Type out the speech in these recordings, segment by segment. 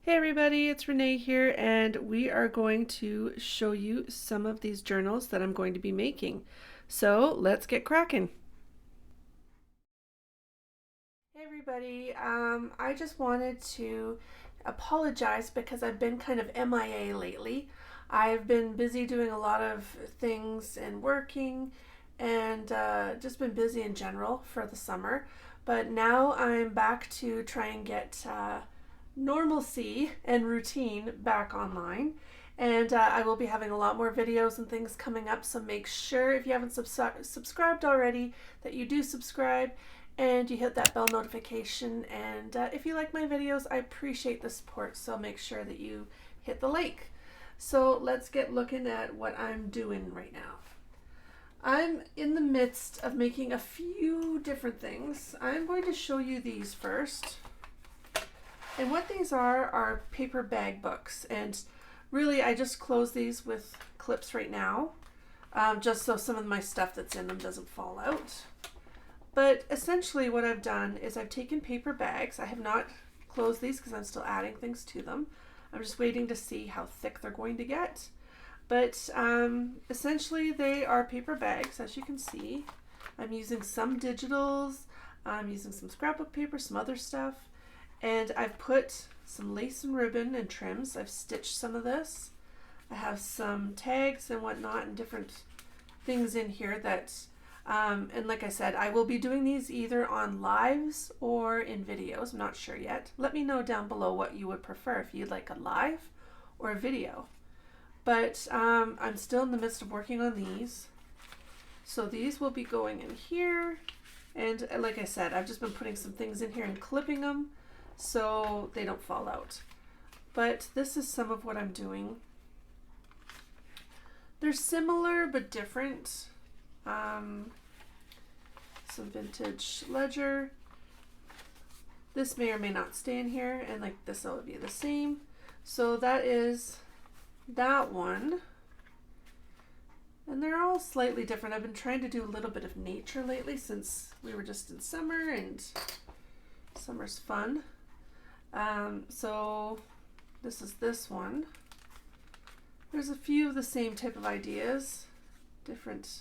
Hey everybody, it's Renee here, and we are going to show you some of these journals that I'm going to be making. So let's get cracking. Hey everybody, I just wanted to apologize because I've been kind of MIA lately. I've been busy doing a lot of things and working and just been busy in general for the summer. But now I'm back to try and get normalcy and routine back online. And I will be having a lot more videos and things coming up, so make sure if you haven't subscribed already that you do subscribe and you hit that bell notification. And if you like my videos, I appreciate the support, so make sure that you hit the like. So let's get looking at what I'm doing right now. I'm in the midst of making a few different things. I'm going to show you these first. And what these are paper bag books. And really, I just close these with clips right now, just so some of my stuff that's in them doesn't fall out. But essentially what I've done is I've taken paper bags. I have not closed these because I'm still adding things to them. I'm just waiting to see how thick they're going to get. But essentially they are paper bags, as you can see. I'm using some digitals, I'm using some scrapbook paper, some other stuff. And I've put some lace and ribbon and trims. I've stitched some of this. I have some tags and whatnot and different things in here that, and like I said, I will be doing these either on lives or in videos. I'm not sure yet. Let me know down below what you would prefer, if you'd like a live or a video. But I'm still in the midst of working on these. So these will be going in here. And like I said, I've just been putting some things in here and clipping them so they don't fall out. But this is some of what I'm doing. They're similar but different. Some vintage ledger. This may or may not stay in here, and like this will be the same. So that is that one. And they're all slightly different. I've been trying to do a little bit of nature lately since we were just in summer, and summer's fun. So this is this one. There's a few of the same type of ideas, different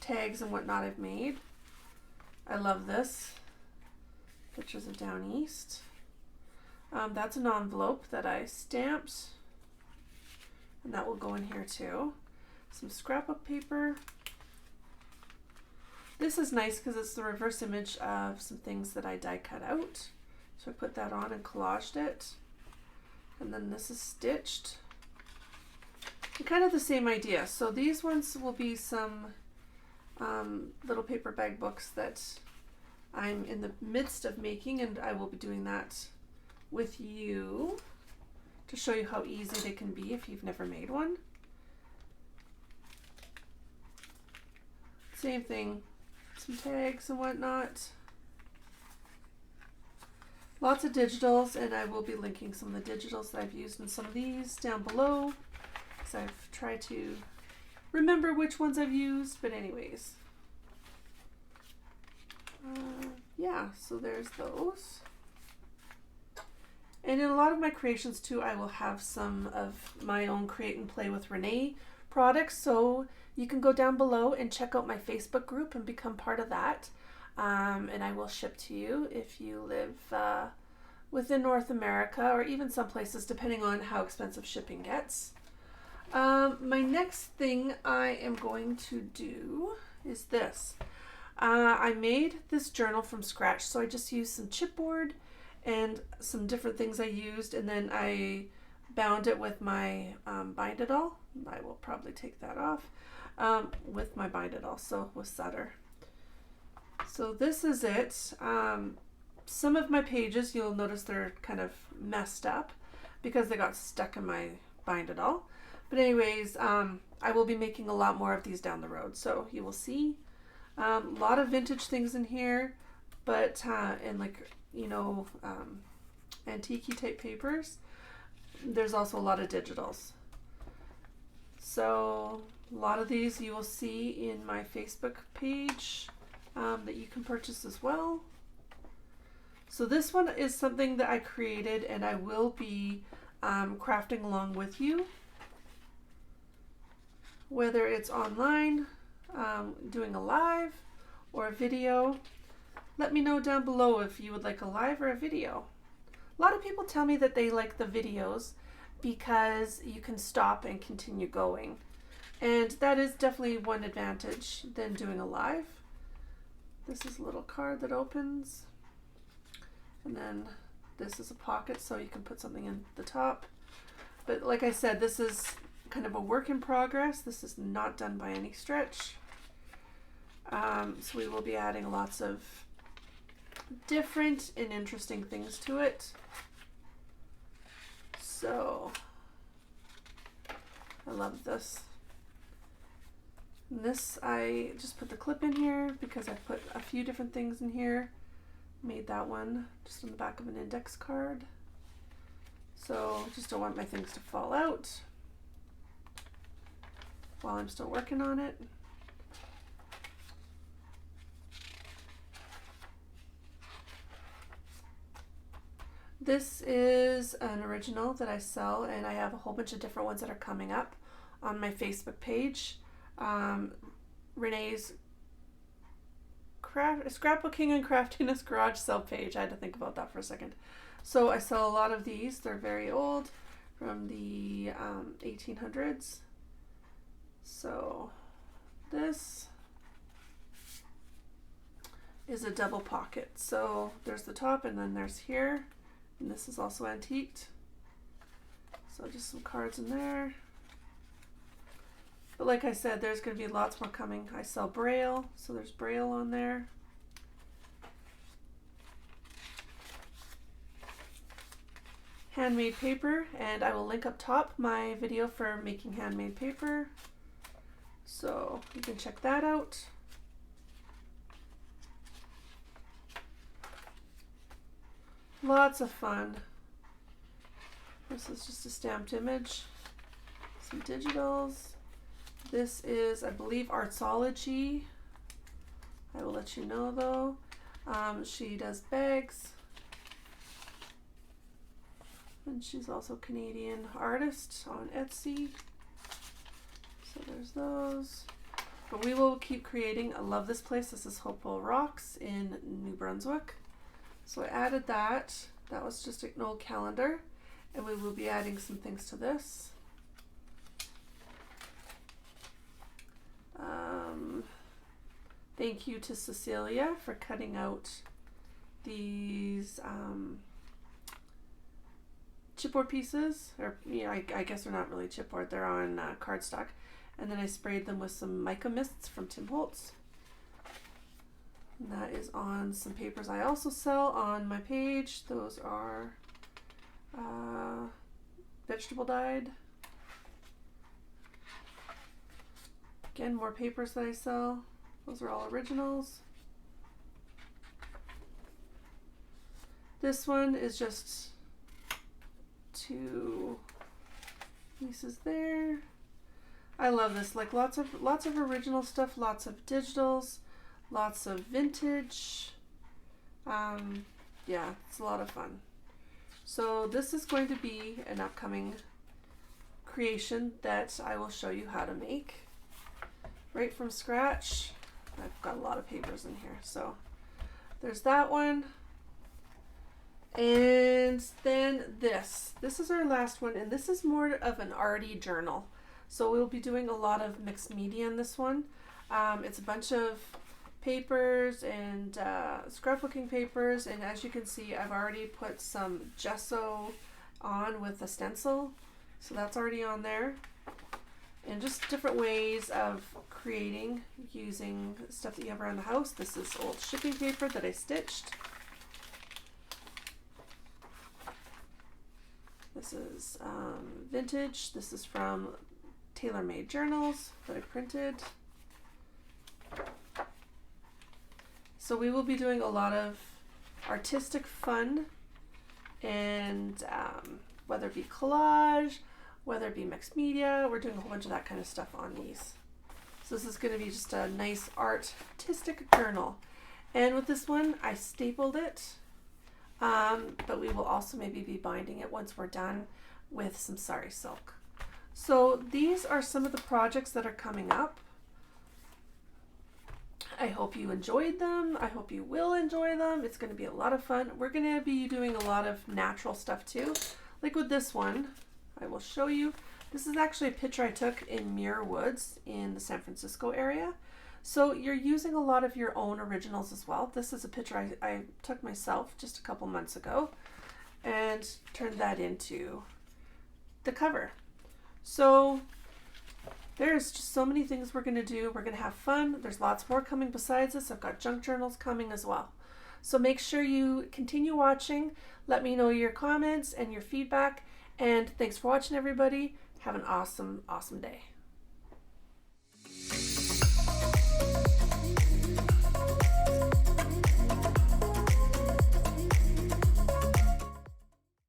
tags and whatnot I've made. I love this. Pictures of Down East. That's an envelope that I stamped, and that will go in here too. Some scrapbook paper. This is nice because it's the reverse image of some things that I die cut out. So I put that on and collaged it. And then this is stitched. And kind of the same idea. So these ones will be some little paper bag books that I'm in the midst of making, and I will be doing that with you to show you how easy they can be if you've never made one. Same thing, some tags and whatnot. Lots of digitals, and I will be linking some of the digitals that I've used in some of these down below, because I've tried to remember which ones I've used, but anyways. Yeah, so there's those. And in a lot of my creations too, I will have some of my own Create and Play with Renee products, so you can go down below and check out my Facebook group and become part of that. And I will ship to you if you live within North America, or even some places depending on how expensive shipping gets. My next thing I am going to do is this. I made this journal from scratch, so I just used some chipboard and some different things I used, and then I bound it with my bind it all. I will probably take that off with my bind it all, so with Sutter. So this is it. Some of my pages, you'll notice they're kind of messed up because they got stuck in my bind it all. But anyways, I will be making a lot more of these down the road, so you will see. A lot of vintage things in here, but and like, you know, antique-y type papers. There's also a lot of digitals. So a lot of these you will see in my Facebook page that you can purchase as well. So this one is something that I created and I will be crafting along with you. Whether it's online, doing a live or a video. Let me know down below if you would like a live or a video. A lot of people tell me that they like the videos because you can stop and continue going. And that is definitely one advantage than doing a live. This is a little card that opens. And then this is a pocket so you can put something in the top. But like I said, this is kind of a work in progress. This is not done by any stretch. So we will be adding lots of different and interesting things to it. So I love this. And this, I just put the clip in here because I put a few different things in here. Made that one just on the back of an index card. So just don't want my things to fall out while I'm still working on it. This is an original that I sell, and I have a whole bunch of different ones that are coming up on my Facebook page. Renee's Scrapbooking and Craftiness Garage Sale page. I had to think about that for a second. So I sell a lot of these. They're very old, from the 1800s. So this is a double pocket. So there's the top and then there's here. And this is also antiqued. So just some cards in there. But like I said, there's going to be lots more coming. I sell Braille, so there's Braille on there. Handmade paper, and I will link up top my video for making handmade paper. So you can check that out. Lots of fun. This is just a stamped image. Some digitals. This is, I believe, ARTZOLOGY. I will let you know though. She does bags. And she's also a Canadian artist on Etsy. So there's those. But we will keep creating. I love this place. This is Hopewell Rocks in New Brunswick. So I added that. That was just an old calendar. And we will be adding some things to this. Thank you to Cecilia for cutting out these chipboard pieces. Or, you know, I guess they're not really chipboard. They're on cardstock. And then I sprayed them with some mica mists from Tim Holtz. And that is on some papers I also sell on my page. Those are vegetable dyed. Again, more papers that I sell. Those are all originals. This one is just 2 pieces there. I love this. Like lots of original stuff, lots of digitals, lots of vintage. Yeah, it's a lot of fun. So this is going to be an upcoming creation that I will show you how to make right from scratch. I've got a lot of papers in here. So there's that one. And then this is our last one, and this is more of an arty journal. So we'll be doing a lot of mixed media in this one. It's a bunch of papers and scrapbooking papers, and as you can see, I've already put some gesso on with a stencil, so that's already on there. And just different ways of creating using stuff that you have around the house. This is old shipping paper that I stitched. This is vintage. This is from tailor-made journals that I printed. So we will be doing a lot of artistic fun, and whether it be collage, whether it be mixed media, we're doing a whole bunch of that kind of stuff on these. So this is going to be just a nice artistic journal. And with this one, I stapled it. but we will also maybe be binding it once we're done with some sari silk. So these are some of the projects that are coming up. I hope you enjoyed them. I hope you will enjoy them. It's going to be a lot of fun. We're going to be doing a lot of natural stuff too. Like with this one, I will show you. This is actually a picture I took in Muir Woods in the San Francisco area. So you're using a lot of your own originals as well. This is a picture I took myself just a couple months ago and turned that into the cover. So there's just so many things we're going to do. We're going to have fun. There's lots more coming besides this. I've got junk journals coming as well. So make sure you continue watching. Let me know your comments and your feedback. And thanks for watching, everybody. Have an awesome, awesome day.